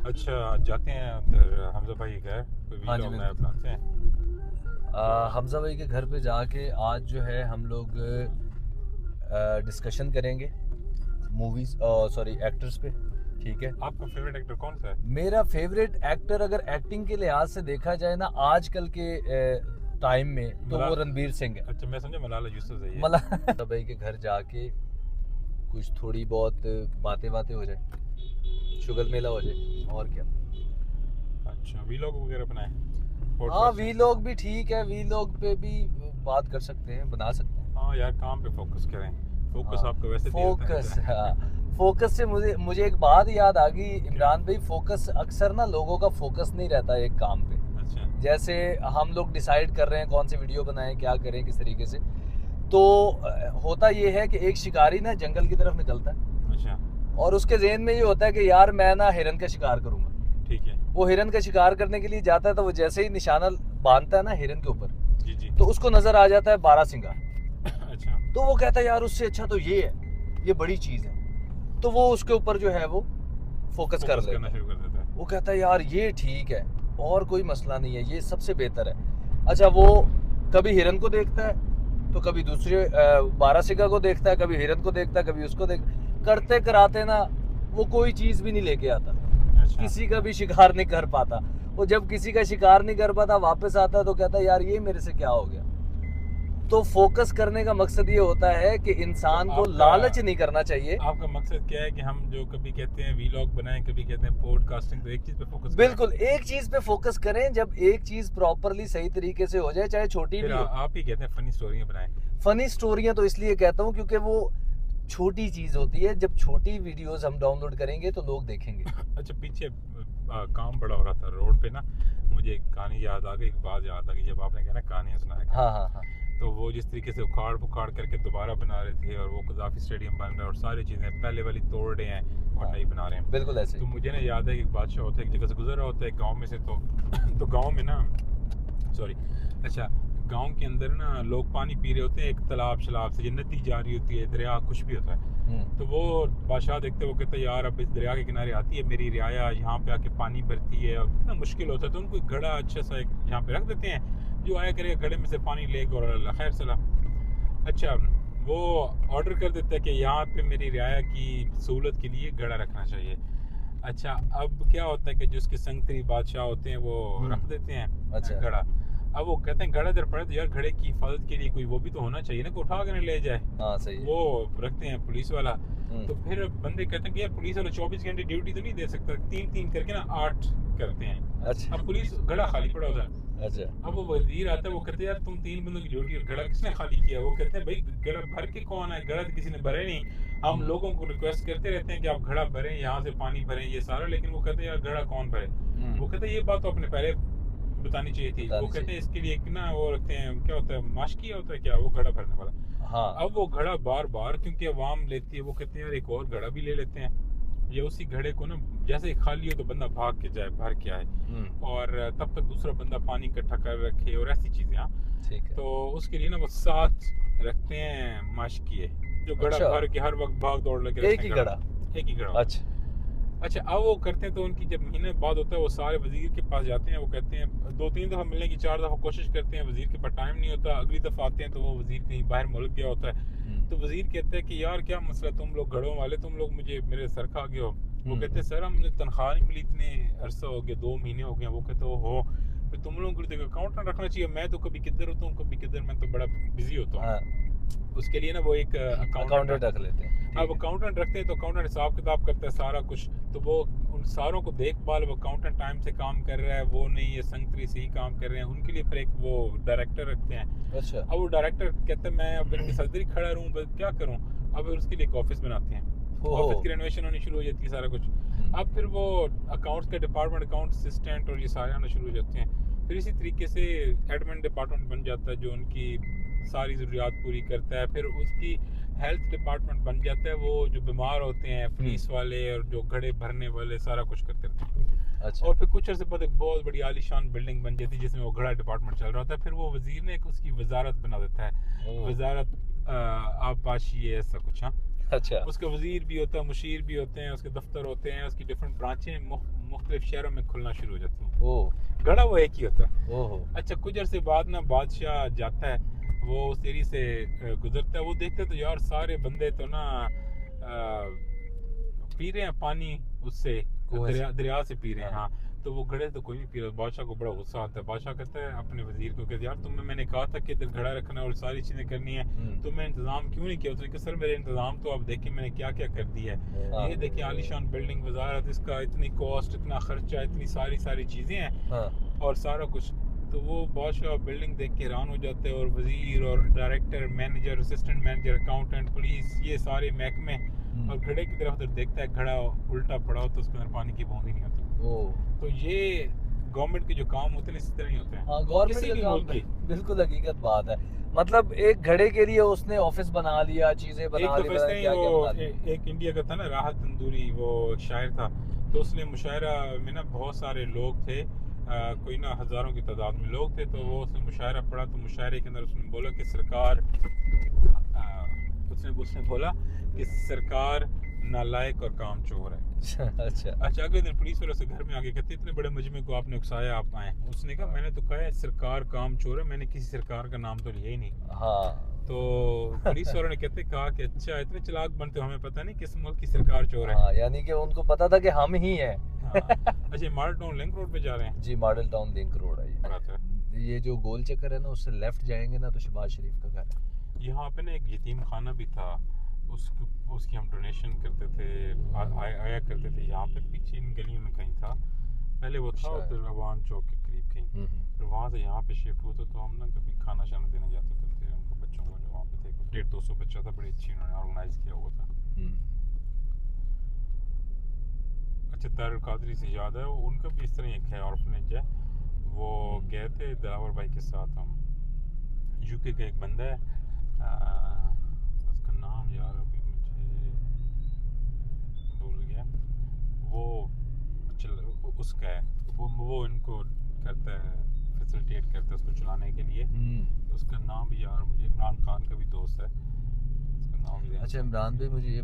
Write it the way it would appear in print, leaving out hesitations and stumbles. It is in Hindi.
अच्छा, जाते हैं उधर हमजा भाई के घर, कोई हाँ जी वीलॉग नया बिल्कुल। बनाते हैं। हमजा भाई के घर पे जाके आज जो है हम लोग डिस्कशन करेंगे मूवीज, सॉरी एक्टर्स पे। ठीक है। आपका फेवरेट एक्टर कौन सा है? मेरा फेवरेट एक्टर अगर एक्टिंग के लिहाज से देखा जाए ना आजकल के टाइम में, तो मला वो रणवीर सिंह है। अच्छा, मैं समझा मलाला यूसुफ है। मतलब भाई के घर जाके कुछ थोड़ी बहुत बातें बातें हो जाए, शुगर मेला हो जाए, और क्या। अच्छा, वीलॉग वगैरह बनाए, हाँ, पॉडकास्ट। वीलॉग भी ठीक है, वीलॉग पे भी बात कर सकते हैं, बना सकते हैं। हाँ यार, काम पे फोकस करें। फोकस हाँ, आपका वैसे भी रहता फोकस। है। हाँ, फोकस से मुझे मुझे एक बात याद आ गई इमरान भाई। फोकस अक्सर ना लोगों का फोकस नहीं रहता एक काम पे। अच्छा जैसे हम लोग डिसाइड कर रहे हैं कौन सी वीडियो बनाएं, क्या करें, किस तरीके से। तो होता ये है कि एक शिकारी ना जंगल की तरफ निकलता है, अच्छा। और उसके ज़हन में ये होता है कि यार मैं ना हिरन का शिकार करूंगा। ठीक है। वो हिरन का शिकार करने के लिए जाता है, तो वो जैसे ही निशाना बांधता है ना हिरन के ऊपर, जी जी। तो उसको नजर आ जाता है बारहसिंगा। अच्छा। तो वो कहता है यार उससे अच्छा तो ये है, ये बड़ी चीज है। तो वो उसके ऊपर जो है वो फोकस कर फोकस लेता करना है। शुरू कर देता है। वो कहता है यार ये ठीक है, और कोई मसला नहीं है, ये सबसे बेहतर है। अच्छा, वो कभी हिरन को देखता है, तो कभी दूसरे बारहसिंगा को देखता है, कभी हिरन को देखता है, कभी उसको देख करते कराते ना वो कोई चीज भी नहीं लेके आता, अच्छा। किसी का भी शिकार नहीं कर पाता। वो जब किसी का शिकार नहीं कर पाता वापस आता है, तो कहता है यार ये मेरे से क्या हो गया। तो फोकस करने का मकसद ये होता है कि तो इंसान को आपका लालच नहीं करना चाहिए। आपका मकसद क्या है कि हम जो कभी कहते हैं वीलॉग बनाएं, कभी कहते हैं पॉडकास्टिंग, तो एक चीज पे फोकस करें। बिल्कुल एक चीज पे फोकस करें। जब एक चीज प्रॉपरली सही तरीके से हो जाए, चाहे छोटी फिर भी हो। आप ही कहते हैं फनी स्टोरियां बनाएं। फनी स्टोरियां तो इसलिए कहता हूँ क्योंकि वो छोटी चीज होती है। जब छोटी वीडियोस हम डाउनलोड करेंगे तो लोग देखेंगे। अच्छा, पीछे काम बड़ा हो रहा था रोड पे ना, मुझे एक कहानी याद आ गई, एक बात याद आ गई जब आपने कहा ना कहानियां सुनाया हाँ करें। हाँ हाँ तो वो जिस तरीके से उखाड़ पुखाड़ करके दोबारा बना रहे थे, और वो कज़ाफी स्टेडियम बन रहा है और सारी चीज़ें पहले वाली तोड़ रहे हैं और हाँ, नई बना रहे हैं। बिल्कुल ऐसे तो ही। मुझे ना याद है कि एक बादशाह होता है, एक जगह से गुजर रहा होता है गांव में से, तो गांव में ना, सॉरी, अच्छा, गांव के अंदर ना लोग पानी पी रहे होते हैं एक तालाब शलाब से, जो नदी जा रही होती है, दरिया कुछ भी होता है। तो वो बादशाह देखते वो कहते हैं यार अब इस दरिया के किनारे आती है मेरी रियाया, यहाँ पे आके पानी भरती है और कितना मुश्किल होता है, तो उनको एक घड़ा अच्छा सा एक यहाँ पे रख देते हैं, जो आया करेगा घड़े में से पानी लेगा और अल्लाह खैर सला। अच्छा, वो ऑर्डर कर देता है कि यहाँ पे मेरी रियाया की सहूलत के लिए घड़ा रखना चाहिए। अच्छा, अब क्या होता है कि जो उसके संगतरी बादशाह होते हैं वो रख देते हैं अच्छा। घड़ा। अब वो कहते हैं घड़ा इधर पड़े, तो यार घड़े की हिफाजत के लिए कोई वो भी तो होना चाहिए ना, कोई उठा के नहीं ले जाए। हाँ सही है। वो रखते हैं पुलिस वाला। तो फिर बंदे कहते हैं कि यार पुलिस वाला 24 घंटे ड्यूटी तो नहीं दे सकता, 3-3 करके ना 8 करते हैं। अच्छा अब पुलिस घड़ा खाली पड़ा होता है। अच्छा। अब वो वजीर आता है, वो कहते हैं यार तुम 3 बंदों की ड्यूटी, घड़ा किसने खाली किया? वो कहते हैं भाई घड़ा भर के कौन है, घड़ा तो किसी ने भरे नहीं। हम लोगों को रिक्वेस्ट करते रहते हैं कि आप घड़ा भरें, यहाँ से पानी भरें, ये सारा, लेकिन वो कहते हैं यार घड़ा कौन भरे। वो कहते हैं ये बात तो अपने पहले बतानी चाहिए थी। वो कहते हैं इसके लिए एक ना वो रखते हैं, क्या होता है, माशकिया होता है क्या, वो घड़ा भरने वाला। हाँ अब वो घड़ा बार बार क्योंकि अवाम लेती है, वो कहते हैं यार एक और घड़ा भी ले लेते हैं, ये उसी घड़े को ना जैसे ही खाली हो तो बंदा भाग के जाए, भर के आए, और तब तक दूसरा बंदा पानी इकट्ठा कर रखे और ऐसी चीजें। हाँ, ठीक है। तो उसके लिए ना वो 7 रखते हैं माशकिए, जो घड़ा अच्छा। भर के हर वक्त भाग दौड़ लगे एक ही घड़ा। एक ही घड़ा। अच्छा अच्छा, अब वो करते हैं तो उनकी जब महीने बाद होता है वो सारे वजीर के पास जाते हैं। वो कहते हैं 2-3 दफ़ा मिलने की, 4 दफ़ा कोशिश करते हैं, वजीर के पास टाइम नहीं होता। अगली दफ़ा आते हैं तो वो वजीर कहीं बाहर मुल्क गया होता है। तो वजीर कहते हैं कि यार क्या मसला, तुम लोग घड़ों वाले, तुम लोग मुझे मेरे सर खा गए हो। वो कहते हैं सर हमने तनख्वाह नहीं मिली, इतने अरसा हो गया, 2 महीने हो गए। वो कहते हो फिर तुम लोगों को अकाउंटेंट रखना चाहिए, मैं तो कभी किधर होता हूँ कभी किधर, मैं तो बड़ा बिजी होता हूँ। उसके लिए ना वो एक अकाउंटेंट रख लेते हैं। अब अकाउंटेंट रखते हैं तो अकाउंटेंट हिसाब किताब करता है सारा कुछ, तो वो उन सारों को देखभाल, वो अकाउंटेंट टाइम से काम कर रहा है वो नहीं, ये संगतरी से ही काम कर रहे हैं, उनके लिए फिर एक वो डायरेक्टर रखते हैं। अच्छा। अब वो डायरेक्टर कहते हैं मैं अब इनकी सदरी खड़ा रहूँ, बस क्या करूँ। अब उसके लिए एक ऑफिस बनाते हैं, ऑफिस की रेनोवेशन होनी शुरू हो जाती है, सारा कुछ। अब फिर वो अकाउंट्स का डिपार्टमेंट, अकाउंट असिस्टेंट और ये सारे आना शुरू हो जाते हैं। फिर इसी तरीके से एडमिन डिपार्टमेंट बन जाता है जो उनकी सारी ज़रूरियात पूरी करता है। फिर उसकी हेल्थ डिपार्टमेंट बन जाता है, वो जो बीमार होते हैं, पुलिस वाले और जो घड़े भरने वाले सारा कुछ करते रहते हैं। अच्छा। और फिर कुछ अर्से बाद एक बहुत बड़ी आलीशान बिल्डिंग बन जाती है जिसमें वो घड़ा डिपार्टमेंट चल रहा होता है। फिर वो वजीर ने एक उसकी वजारत बना देता है, वजारत आबपाशी, ऐसा कुछ। हाँ, अच्छा। उसके वजीर भी होता है, मुशीर भी होते हैं, उसके दफ्तर होते हैं, उसकी डिफरेंट ब्रांचें मुख्तलिफ शहरों में खुलना शुरू हो जाती हैं। ओह। गड़ा वो एक ही होता है। ओहो। अच्छा, कुछ अरसे बाद ना बादशाह जाता है, वो उस एरिया से गुजरता है, वो देखता है तो यार सारे बंदे तो ना पी रहे हैं पानी उससे, कुएं से। दरिया से पी रहे हैं। हाँ। हाँ, तो वो घड़े तो कोई नहीं पी रहा। बादशाह को बड़ा गुस्सा आता है। बादशाह कहता है अपने वजीर को कि यार तुम्हें मैंने कहा था कि इधर घड़ा रखना और सारी चीज़ें करनी है, तुमने इंतज़ाम क्यों नहीं किया? उसने कहा सर मेरे इंतज़ाम तो आप देखिए मैंने क्या क्या कर दिया है। हाँ। ये देखिए आलीशान बिल्डिंग, वजारत, इसका इतनी कॉस्ट, इतना खर्चा, इतनी सारी चीज़ें हैं हाँ। और सारा कुछ। तो वो बादशाह बिल्डिंग देख के हैरान हो जाते हैं, और वजीर और director, manager, assistant manager, accountant, police, ये सारे महकमे, और घड़े की तरफ उधर देखता है, घड़ा उल्टा पड़ा हो तो उसके अंदर पानी की बूंद ही नहीं होती। ओह। तो ये गवर्नमेंट के जो काम होते हैं इसी तरह ही होते हैं। हाँ, गवर्नमेंट किसी का भी काम मुल्क की। बिल्कुल हकीकत बात है। मतलब एक घड़े के लिए उसने ऑफिस बना लिया, चीजें एक बना तो ली, फैसला पता नहीं ही क्या क्या वो बना लिया। एक इंडिया का था ना, राहत तंदूरी, वो एक शायर था, तो उसने मुशायरा में ना बहुत सारे लोग थे, कोई ना हजारों की तादाद में लोग थे, तो वो उसने मुशायरा पढ़ा, तो मुशायरे के अंदर उसने बोला कि सरकार, उसने बोला कि सरकार नालायक और कामचोर है। अच्छा। अच्छा, अगले दिन पुलिस वाले से घर में आके कहते इतने बड़े मजमे को आपने उकसाया, आप आए। उसने कहा मैंने तो कहा है सरकार कामचोर है, मैंने किसी सरकार का नाम तो लिया ही नहीं। हाँ। तो पुलिस वालों ने कहा कि अच्छा इतने चालाक बनते हो, हमें पता नहीं किस मुल्क की सरकार चोर है। हाँ, यानी कि उनको पता था कि हम ही हैं। हाँ। अच्छा, मॉडल टाउन लिंक रोड पे जा रहे हैं। जी, मॉडल टाउन लिंक रोड है बात है। ये जो गोल चक्कर है ना, उससे लेफ्ट जाएंगे ना तो शहबाज शरीफ का घर है। यहाँ पे ना एक यतीम खाना भी था, उसकी हम डोनेशन करते थे, आया करते थे। यहाँ पे पीछे इन गलियों में कहीं था, पहले वो था उधर अवान चौक के करीब कहीं, फिर वहाँ से यहाँ पे शिफ्ट हुआ था। तो हम ना कभी खाना शाना देने जाते थे उनको, बच्चों को जो वहाँ पे थे, 150-200 बच्चा था, बड़ी अच्छी उन्होंने ऑर्गेनाइज किया हुआ था। अच्छा, तारुल कादरी से याद है, उनका भी इस तरह एक है ऑर्फनेज है, वो गए थे दिलावर भाई के साथ हम। यूके का एक बंदा है, उसका नाम यार अभी मुझे भूल गया, वो उसका है, वो इनको करता है, फैसिलिटेट करता है उसको चलाने के लिए। उसका नाम भी यार मुझे, इमरान खान का भी दोस्त है, उसका नाम भी। अच्छा, इमरान भाई मुझे ये